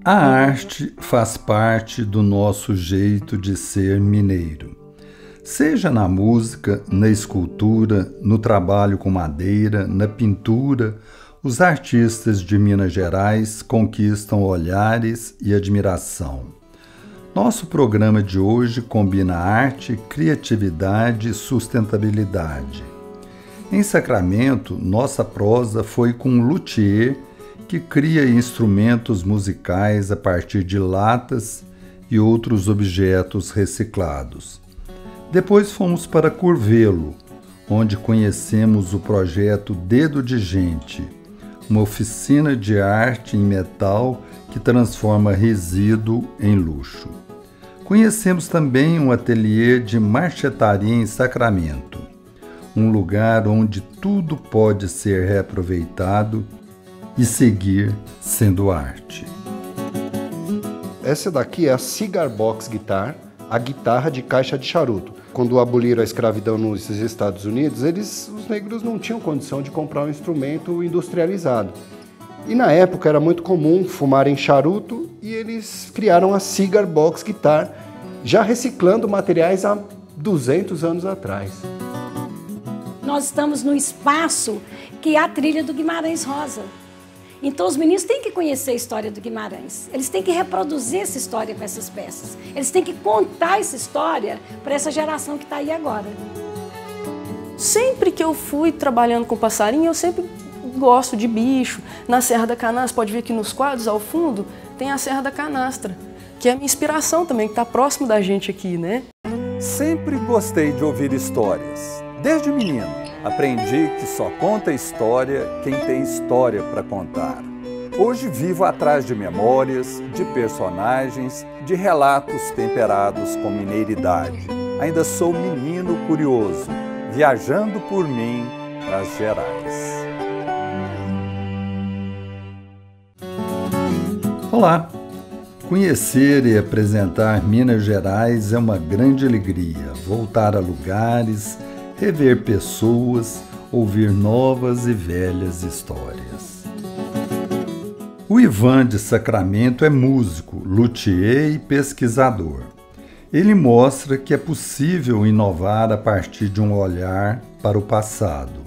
A arte faz parte do nosso jeito de ser mineiro. Seja na música, na escultura, no trabalho com madeira, na pintura, os artistas de Minas Gerais conquistam olhares e admiração. Nosso programa de hoje combina arte, criatividade e sustentabilidade. Em Sacramento, nossa prosa foi com um luthier que cria instrumentos musicais a partir de latas e outros objetos reciclados. Depois fomos para Curvelo, onde conhecemos o projeto Dedo de Gente, uma oficina de arte em metal que transforma resíduo em luxo. Conhecemos também um ateliê de marchetaria em Sacramento, um lugar onde tudo pode ser reaproveitado e seguir sendo arte. Essa daqui é a Cigar Box Guitar, a guitarra de caixa de charuto. Quando aboliram a escravidão nos Estados Unidos, os negros não tinham condição de comprar um instrumento industrializado. E na época era muito comum fumarem charuto e eles criaram a Cigar Box Guitar, já reciclando materiais há 200 anos atrás. Nós estamos no espaço que é a trilha do Guimarães Rosa. Então os meninos têm que conhecer a história do Guimarães, eles têm que reproduzir essa história com essas peças, eles têm que contar essa história para essa geração que está aí agora. Sempre que eu fui trabalhando com passarinho, eu sempre gosto de bicho. Na Serra da Canastra, pode ver que nos quadros ao fundo tem a Serra da Canastra, que é a minha inspiração também, que está próximo da gente aqui, né? Sempre gostei de ouvir histórias, desde menino. Aprendi que só conta história quem tem história para contar. Hoje vivo atrás de memórias, de personagens, de relatos temperados com mineiridade. Ainda sou menino curioso, viajando por mim nas Gerais. Olá! Conhecer e apresentar Minas Gerais é uma grande alegria. Voltar a lugares, rever pessoas, ouvir novas e velhas histórias. O Ivan de Sacramento é músico, luthier e pesquisador. Ele mostra que é possível inovar a partir de um olhar para o passado.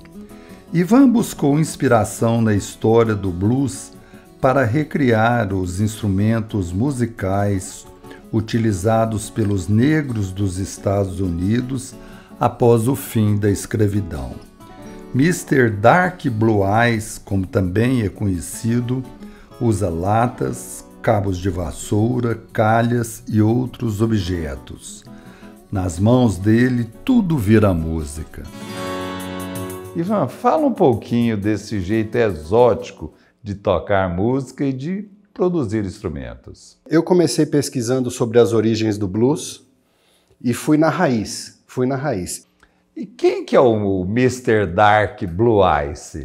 Ivan buscou inspiração na história do blues para recriar os instrumentos musicais utilizados pelos negros dos Estados Unidos após o fim da escravidão. Mr. Dark Blue Eyes, como também é conhecido, usa latas, cabos de vassoura, calhas e outros objetos. Nas mãos dele, tudo vira música. Ivan, fala um pouquinho desse jeito exótico de tocar música e de produzir instrumentos. Eu comecei pesquisando sobre as origens do blues e fui na raiz. E quem que é o Mr. Dark Blue Eyes?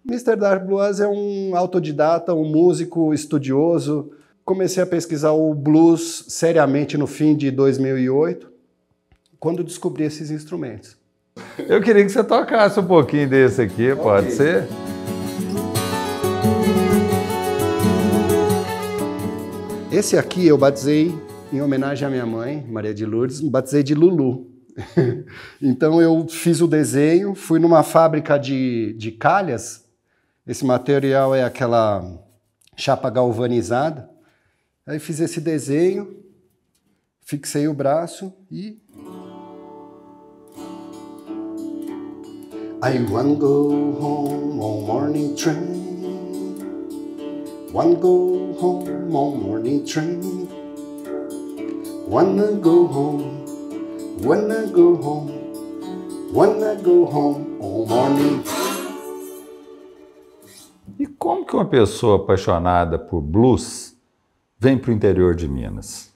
Mr. Dark Blue Eyes é um autodidata, um músico estudioso. Comecei a pesquisar o blues seriamente no fim de 2008, quando descobri esses instrumentos. Eu queria que você tocasse um pouquinho desse aqui, pode ser? Esse aqui eu batizei em homenagem à minha mãe, Maria de Lourdes, batizei de Lulu. Então eu fiz o desenho, fui numa fábrica de calhas, esse material é aquela chapa galvanizada, aí fiz esse desenho, fixei o braço e... I wanna go home on morning train, wanna go home on morning train, wanna go home. When I go home on morning. E como que uma pessoa apaixonada por blues vem para o interior de Minas?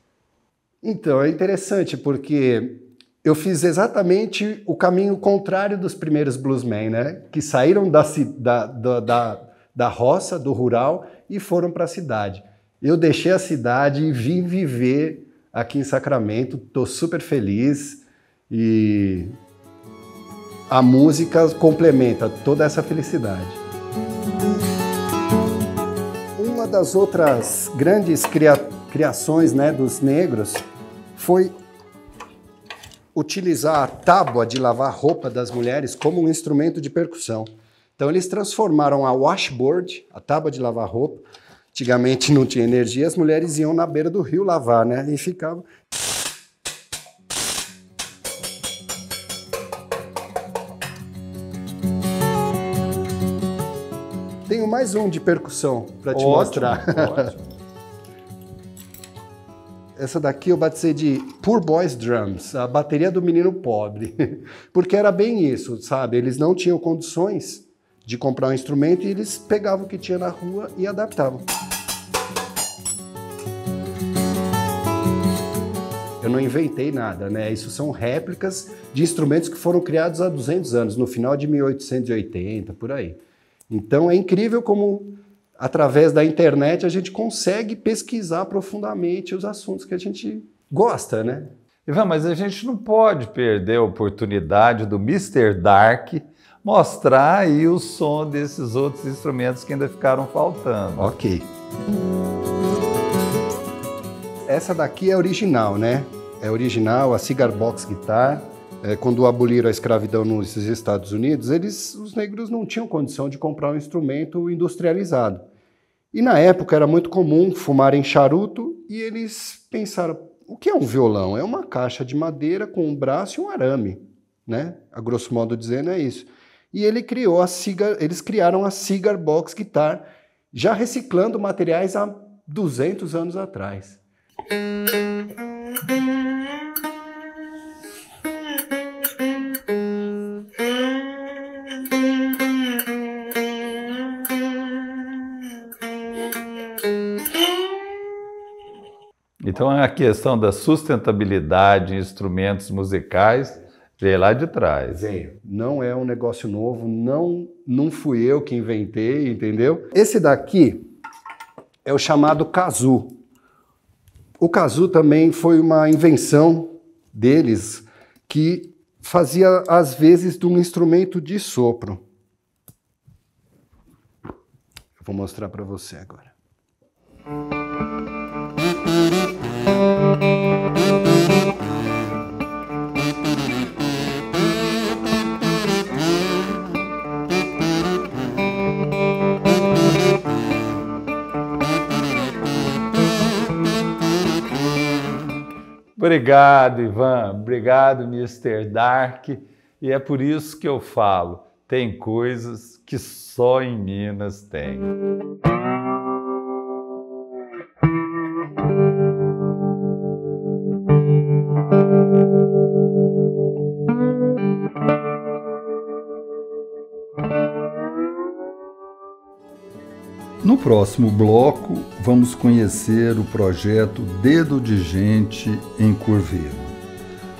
Então, é interessante porque eu fiz exatamente o caminho contrário dos primeiros bluesmen, né? Que saíram da roça, do rural e foram para a cidade. Eu deixei a cidade e vim viver aqui em Sacramento, estou super feliz e a música complementa toda essa felicidade. das outras grandes criações, né, dos negros foi utilizar a tábua de lavar roupa das mulheres como um instrumento de percussão. Então eles transformaram a washboard, a tábua de lavar roupa. Antigamente não tinha energia, as mulheres iam na beira do rio lavar, né? E ficavam... Tenho mais um de percussão para te mostrar. Ótimo. Essa daqui eu batizei de Poor Boys Drums, a bateria do menino pobre. Porque era bem isso, sabe? Eles não tinham condições de comprar um instrumento e eles pegavam o que tinha na rua e adaptavam. Eu não inventei nada, né? Isso são réplicas de instrumentos que foram criados há 200 anos, no final de 1880, por aí. Então é incrível como, através da internet, a gente consegue pesquisar profundamente os assuntos que a gente gosta, né? Ivan, mas a gente não pode perder a oportunidade do Mr. Dark mostrar aí o som desses outros instrumentos que ainda ficaram faltando. Ok. Essa daqui é original, né? É original, a Cigar Box Guitar. Quando aboliram a escravidão nos Estados Unidos, os negros não tinham condição de comprar um instrumento industrializado. E na época era muito comum fumarem charuto e eles pensaram, o que é um violão? É uma caixa de madeira com um braço e um arame, né? A grosso modo dizendo é isso. E eles criaram a Cigar Box Guitar, já reciclando materiais há 200 anos atrás. Então a questão da sustentabilidade em instrumentos musicais veio lá de trás. Veio. Não é um negócio novo, não fui eu que inventei, entendeu? Esse daqui é o chamado kazoo. O kazoo também foi uma invenção deles que fazia, às vezes, de um instrumento de sopro. Eu vou mostrar para você agora. Obrigado, Ivan. Obrigado, Mr. Dark. E é por isso que eu falo, tem coisas que só em Minas tem. No próximo bloco, vamos conhecer o projeto Dedo de Gente em Curvelo.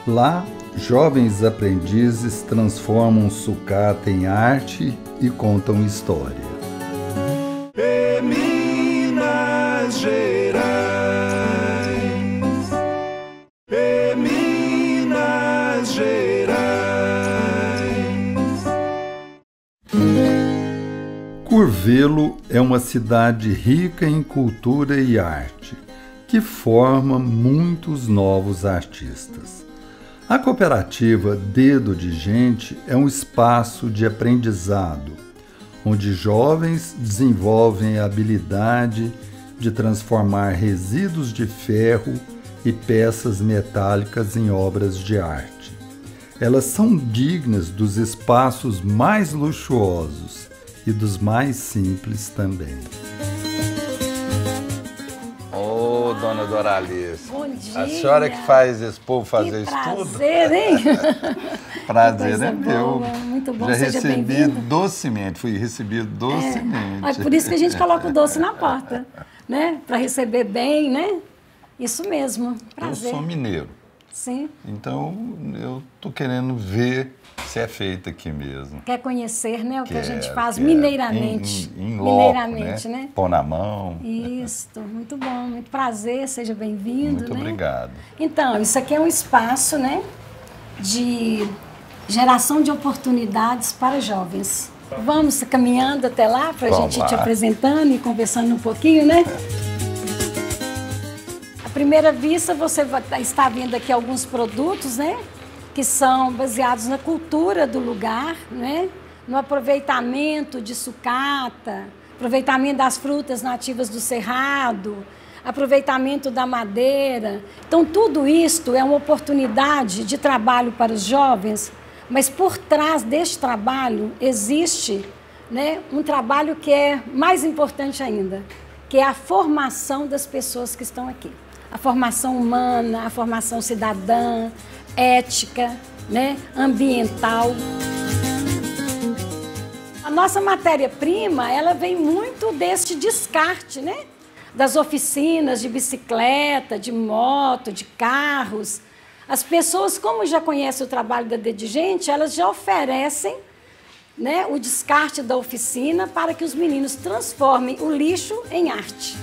Lá, jovens aprendizes transformam sucata em arte e contam história. Minas Gerais, Minas Gerais. Curvelo é uma cidade rica em cultura e arte, que forma muitos novos artistas. A cooperativa Dedo de Gente é um espaço de aprendizado, onde jovens desenvolvem a habilidade de transformar resíduos de ferro e peças metálicas em obras de arte. Elas são dignas dos espaços mais luxuosos e dos mais simples também. Ô, dona Doralice. Bom dia. A senhora que faz esse povo fazer isso tudo? Prazer, hein? Prazer é meu. Muito bom, Já seja recebi bem-vindo. docemente, fui recebido docemente. É por isso que a gente coloca o doce na porta, né? Para receber bem, né? Isso mesmo, prazer. Eu sou mineiro, Sim. então eu tô querendo ver se é feito aqui mesmo. Quer conhecer, né? O que a gente Quero, faz quero. mineiramente. Em loco, mineiramente, né? Pôr na mão. Isso, muito bom, muito prazer, seja bem-vindo. Muito né? obrigado. Então, isso aqui é um espaço, né, de geração de oportunidades para jovens. Vamos caminhando até lá para a Vamos gente lá. te apresentando e conversando um pouquinho, né? À primeira vista, você está vendo aqui alguns produtos, né? Que são baseados na cultura do lugar, né? No aproveitamento de sucata, aproveitamento das frutas nativas do cerrado, aproveitamento da madeira. Então, tudo isto é uma oportunidade de trabalho para os jovens, mas por trás deste trabalho existe, né, um trabalho que é mais importante ainda, que é a formação das pessoas que estão aqui. A formação humana, a formação cidadã, ética, né, ambiental. A nossa matéria-prima, ela vem muito deste descarte, né? Das oficinas de bicicleta, de moto, de carros. As pessoas, como já conhecem o trabalho da Dedigente, elas já oferecem, né, o descarte da oficina para que os meninos transformem o lixo em arte.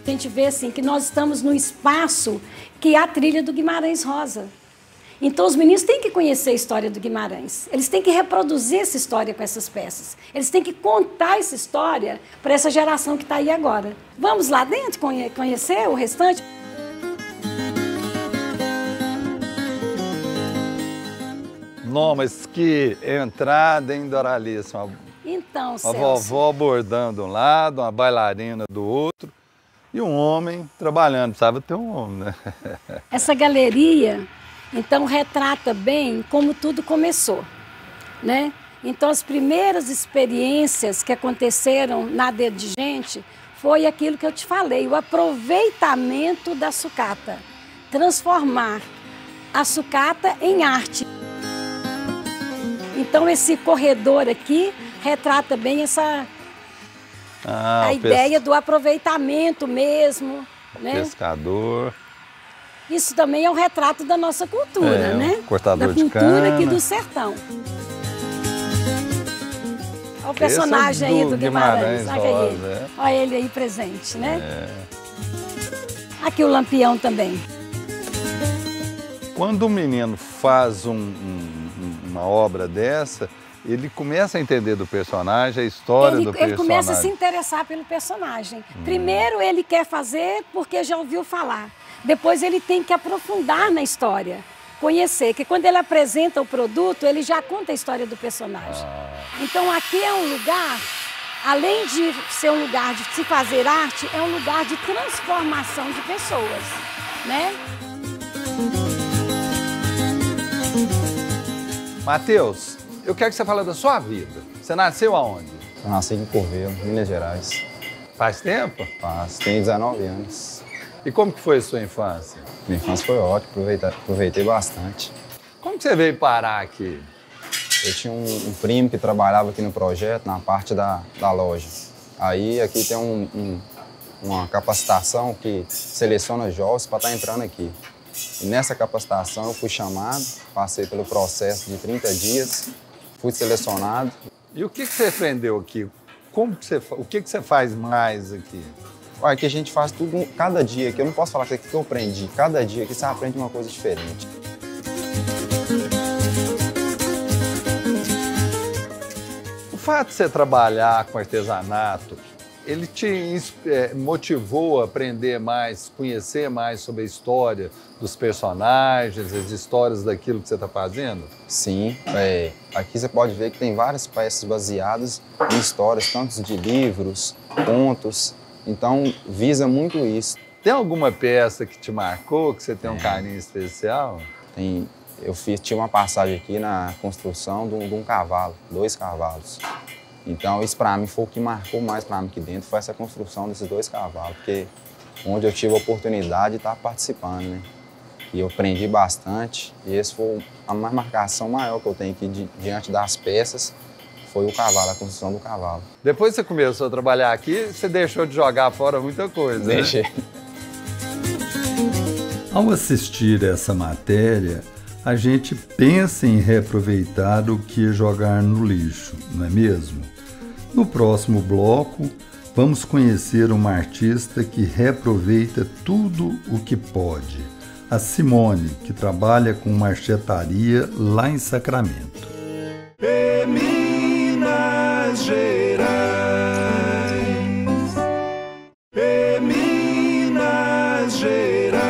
A gente vê assim que nós estamos num espaço que é a trilha do Guimarães Rosa. Então os meninos têm que conhecer a história do Guimarães, eles têm que reproduzir essa história com essas peças, eles têm que contar essa história para essa geração que está aí agora. Vamos lá dentro conhecer o restante? Não, mas que entrada, hein, Doralice? Então, Uma Celso, vovó bordando um lado, uma bailarina do outro e um homem trabalhando. Precisava ter um homem, né? essa galeria, então, retrata bem como tudo começou, né? Então, as primeiras experiências que aconteceram na Dedigente foi aquilo que eu te falei, o aproveitamento da sucata, transformar a sucata em arte. Então, esse corredor aqui retrata bem a ideia do aproveitamento mesmo, né? Pescador. Isso também é um retrato da nossa cultura, né? Cortador da de cultura cana. aqui do sertão. Olha o personagem Esse é aí do Guimarães. Olha Rosa, ele. é. Olha ele aí presente, né? Aqui o Lampião também. Quando um menino faz uma obra dessa, ele começa a entender do personagem, a história do personagem. Ele começa a se interessar pelo personagem. Primeiro ele quer fazer porque já ouviu falar. Depois ele tem que aprofundar na história, conhecer, que quando ele apresenta o produto, ele já conta a história do personagem. Então aqui é um lugar, além de ser um lugar de se fazer arte, é um lugar de transformação de pessoas, né? Matheus, eu quero que você fale da sua vida. Você nasceu aonde? Eu nasci em Corveiro, Minas Gerais. Faz tempo? Tenho 19 anos. E como que foi a sua infância? Minha infância foi ótima, aproveitei bastante. Como que você veio parar aqui? Eu tinha um primo que trabalhava aqui no projeto, na parte da loja. Aí aqui tem uma capacitação que seleciona jovens para estar entrando aqui. E nessa capacitação eu fui chamado, passei pelo processo de 30 dias, fui selecionado. E o que você aprendeu aqui? O que você faz mais aqui? Aqui a gente faz tudo, cada dia, que eu não posso falar que aqui que eu aprendi. Cada dia aqui você aprende uma coisa diferente. O fato de você trabalhar com artesanato, ele te motivou a aprender mais, conhecer mais sobre a história dos personagens, as histórias daquilo que você está fazendo? Sim, aqui você pode ver que tem várias peças baseadas em histórias, tanto de livros, contos. Então, visa muito isso. Tem alguma peça que te marcou, que você tem um carinho especial? Tinha uma passagem aqui na construção de um cavalo, 2 cavalos. Então, isso para mim foi o que marcou mais para mim aqui dentro, foi essa construção desses 2 cavalos, porque onde eu tive a oportunidade de estar participando, né? E eu aprendi bastante, e essa foi a marcação maior que eu tenho aqui diante das peças, foi o cavalo, a construção do cavalo. Depois que você começou a trabalhar aqui, você deixou de jogar fora muita coisa, Deixei. Né? Ao assistir essa matéria, a gente pensa em reaproveitar o que jogar no lixo, não é mesmo? No próximo bloco, vamos conhecer uma artista que reaproveita tudo o que pode. A Simone, que trabalha com marchetaria lá em Sacramento. Gerais, em Minas Gerais.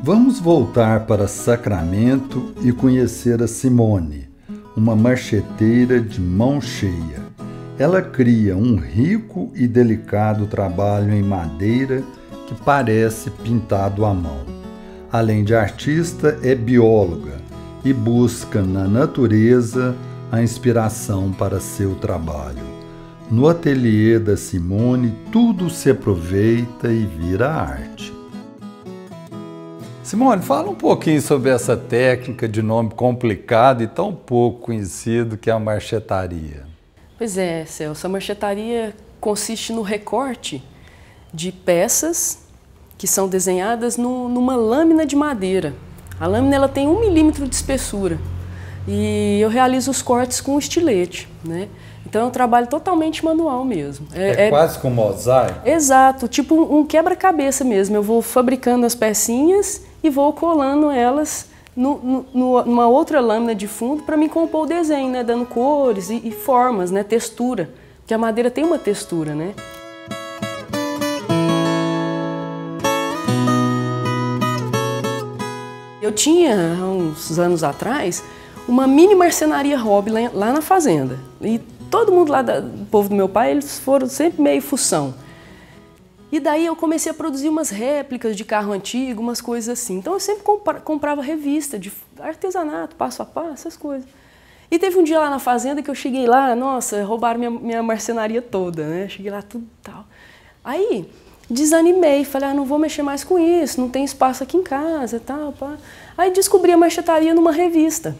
Vamos voltar para Sacramento e conhecer a Simone, uma marcheteira de mão cheia. Ela cria um rico e delicado trabalho em madeira que parece pintado à mão. Além de artista, é bióloga e busca na natureza a inspiração para seu trabalho. No ateliê da Simone, tudo se aproveita e vira arte. Simone, fala um pouquinho sobre essa técnica de nome complicado e tão pouco conhecido que é a marchetaria. Pois é, Celso, a marchetaria consiste no recorte de peças que são desenhadas numa lâmina de madeira. A lâmina ela tem 1 milímetro de espessura e eu realizo os cortes com estilete, né? Então é um trabalho totalmente manual mesmo. É quase como mosaico? Exato, tipo um quebra-cabeça mesmo. Eu vou fabricando as pecinhas e vou colando elas numa outra lâmina de fundo para me compor o desenho, né? Dando cores e formas, né? Textura, porque a madeira tem uma textura, né? Eu tinha, há uns anos atrás, uma mini marcenaria hobby lá na fazenda. E todo mundo lá do povo do meu pai, eles foram sempre meio fução. E daí eu comecei a produzir umas réplicas de carro antigo, umas coisas assim. Então eu sempre comprava revista de artesanato, passo a passo, essas coisas. E teve um dia lá na fazenda que eu cheguei lá, nossa, roubaram minha marcenaria toda, né? Cheguei lá, tudo tal. Aí desanimei, falei, não vou mexer mais com isso, não tem espaço aqui em casa e tal. Pá. Aí descobri a marchetaria numa revista.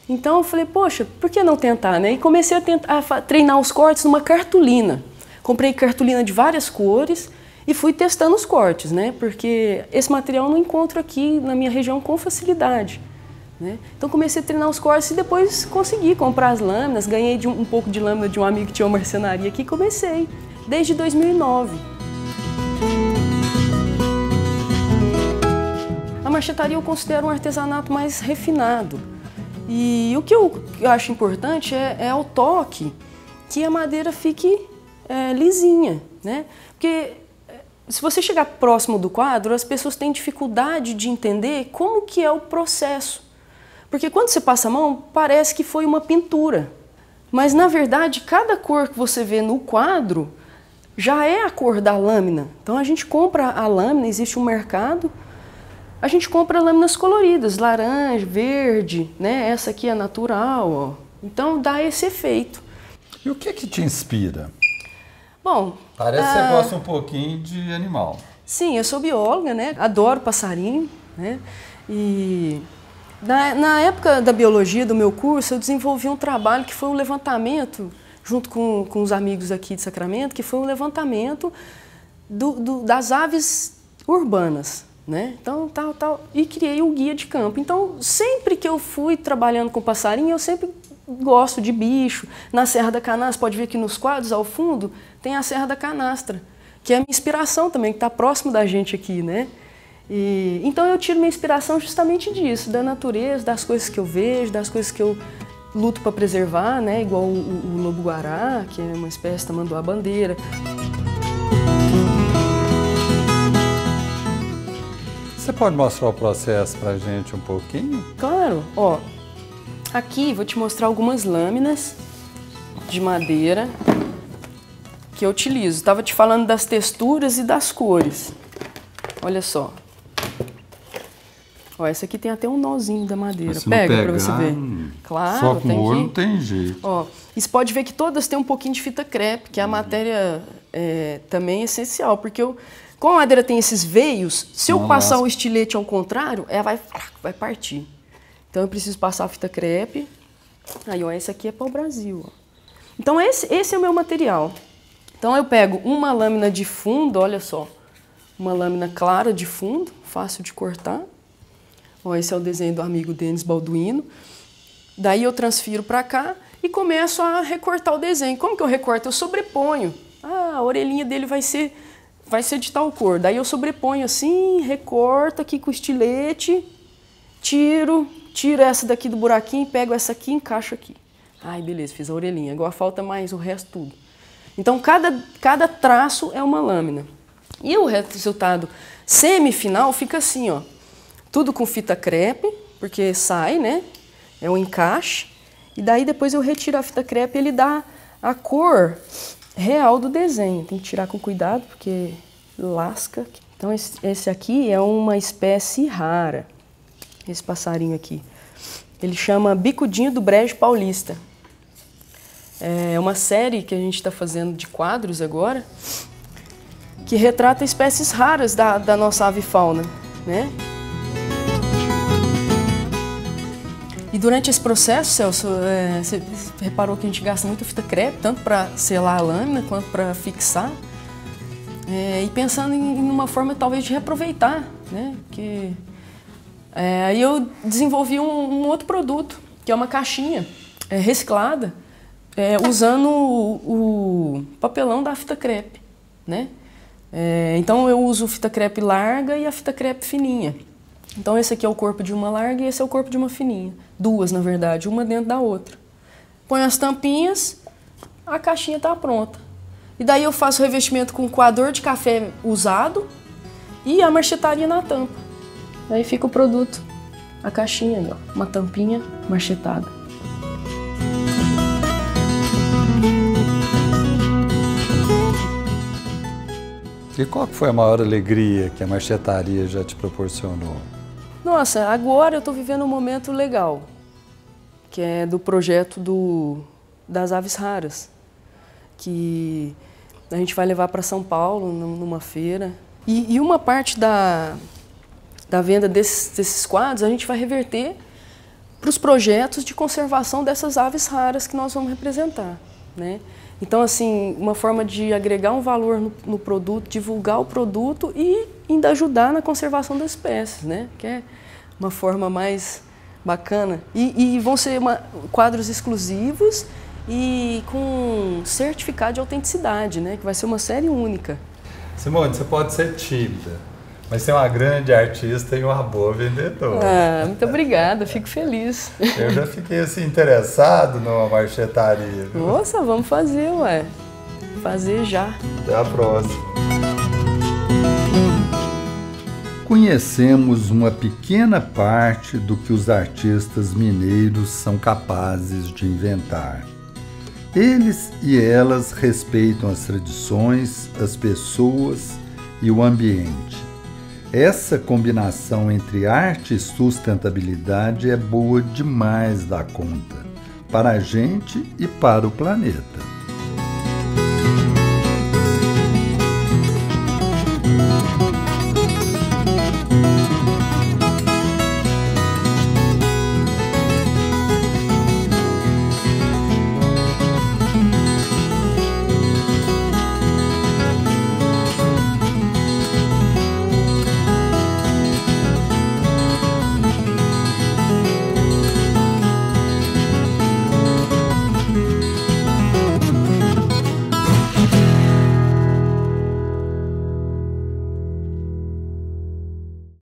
Então eu falei, poxa, por que não tentar, né? E comecei a treinar os cortes numa cartolina. Comprei cartolina de várias cores e fui testando os cortes, né? Porque esse material eu não encontro aqui na minha região com facilidade, né? Então comecei a treinar os cortes e depois consegui comprar as lâminas, ganhei um pouco de lâmina de um amigo que tinha uma marcenaria aqui e comecei, desde 2009. A marchetaria eu considero um artesanato mais refinado. E o que eu acho importante é o toque, que a madeira fique lisinha, né? Porque se você chegar próximo do quadro, as pessoas têm dificuldade de entender como que é o processo. Porque quando você passa a mão, parece que foi uma pintura. Mas, na verdade, cada cor que você vê no quadro já é a cor da lâmina. Então, a gente compra a lâmina, existe um mercado, a gente compra lâminas coloridas, laranja, verde, né? Essa aqui é natural, ó. Então, dá esse efeito. E o que te inspira? Bom, parece que você gosta um pouquinho de animal. Sim, eu sou bióloga, né? Adoro passarinho, né? E na época da biologia do meu curso, eu desenvolvi um trabalho que foi um levantamento, junto com os amigos aqui de Sacramento, que foi um levantamento das aves urbanas, né? Então, e criei o guia de campo. Então, sempre que eu fui trabalhando com passarinho, eu sempre gosto de bicho. Na Serra da Canastra, pode ver que nos quadros ao fundo tem a Serra da Canastra, que é a minha inspiração também, que está próximo da gente aqui, né? Então eu tiro minha inspiração justamente disso, da natureza, das coisas que eu vejo, das coisas que eu luto para preservar, né? Igual o lobo-guará, que é uma espécie tamanduá-bandeira. Você pode mostrar o processo para a gente um pouquinho? Claro, ó. Aqui vou te mostrar algumas lâminas de madeira que eu utilizo. Estava te falando das texturas e das cores. Olha só. Ó, essa aqui tem até um nozinho da madeira. Pega para você ver. Claro, só com tem ouro que... não tem jeito. Ó, e você pode ver que todas têm um pouquinho de fita crepe, que é a matéria também essencial, porque como a madeira tem esses veios, se eu passar o estilete ao contrário, ela vai partir. Então eu preciso passar a fita crepe. Aí, ó, esse aqui é para o Brasil. Ó. Então esse é o meu material. Então eu pego uma lâmina de fundo, olha só. Uma lâmina clara de fundo, fácil de cortar. Ó, esse é o desenho do amigo Denis Balduino. Daí eu transfiro para cá e começo a recortar o desenho. Como que eu recorto? Eu sobreponho. A orelhinha dele vai ser de tal cor. Daí eu sobreponho assim, recorto aqui com o estilete, tiro, tiro essa daqui do buraquinho, pego essa aqui e encaixo aqui. Ai, beleza, fiz a orelhinha. Agora falta mais o resto tudo. Então, cada traço é uma lâmina. E o resultado semifinal fica assim, ó. Tudo com fita crepe, porque sai, né? É um encaixe. E daí depois eu retiro a fita crepe e ele dá a cor real do desenho. Tem que tirar com cuidado, porque lasca. Então, esse aqui é uma espécie rara. Esse passarinho aqui. Ele chama Bicudinho do Brejo Paulista. É uma série que a gente está fazendo de quadros agora, que retrata espécies raras da nossa avifauna, né? E durante esse processo, Celso, você reparou que a gente gasta muito fita crepe, tanto para selar a lâmina quanto para fixar. E pensando em uma forma talvez de reaproveitar, né? Aí eu desenvolvi um outro produto, que é uma caixinha reciclada, usando o papelão da fita crepe, né? Então eu uso fita crepe larga e a fita crepe fininha. Então esse aqui é o corpo de uma larga e esse é o corpo de uma fininha. Duas, na verdade, uma dentro da outra. Ponho as tampinhas, a caixinha está pronta. E daí eu faço o revestimento com coador de café usado e a marchetaria na tampa. Aí fica o produto, a caixinha aí, ó, uma tampinha marchetada. E qual foi a maior alegria que a marchetaria já te proporcionou? Nossa, agora eu estou vivendo um momento legal, que é do projeto das aves raras, que a gente vai levar para São Paulo numa feira. E uma parte da venda desses quadros a gente vai reverter para os projetos de conservação dessas aves raras que nós vamos representar, né? Então, assim, uma forma de agregar um valor no produto, divulgar o produto e ainda ajudar na conservação das espécies, né? Que é uma forma mais bacana. E vão ser quadros exclusivos e com certificado de autenticidade, né? Que vai ser uma série única. Simone, você pode ser tímida, mas você é uma grande artista e uma boa vendedora. Muito obrigada, fico feliz. Eu já fiquei assim interessado numa marchetaria. Viu? Nossa, vamos fazer, ué. Fazer já. Até a próxima. Conhecemos uma pequena parte do que os artistas mineiros são capazes de inventar. Eles e elas respeitam as tradições, as pessoas e o ambiente. Essa combinação entre arte e sustentabilidade é boa demais da conta, para a gente e para o planeta.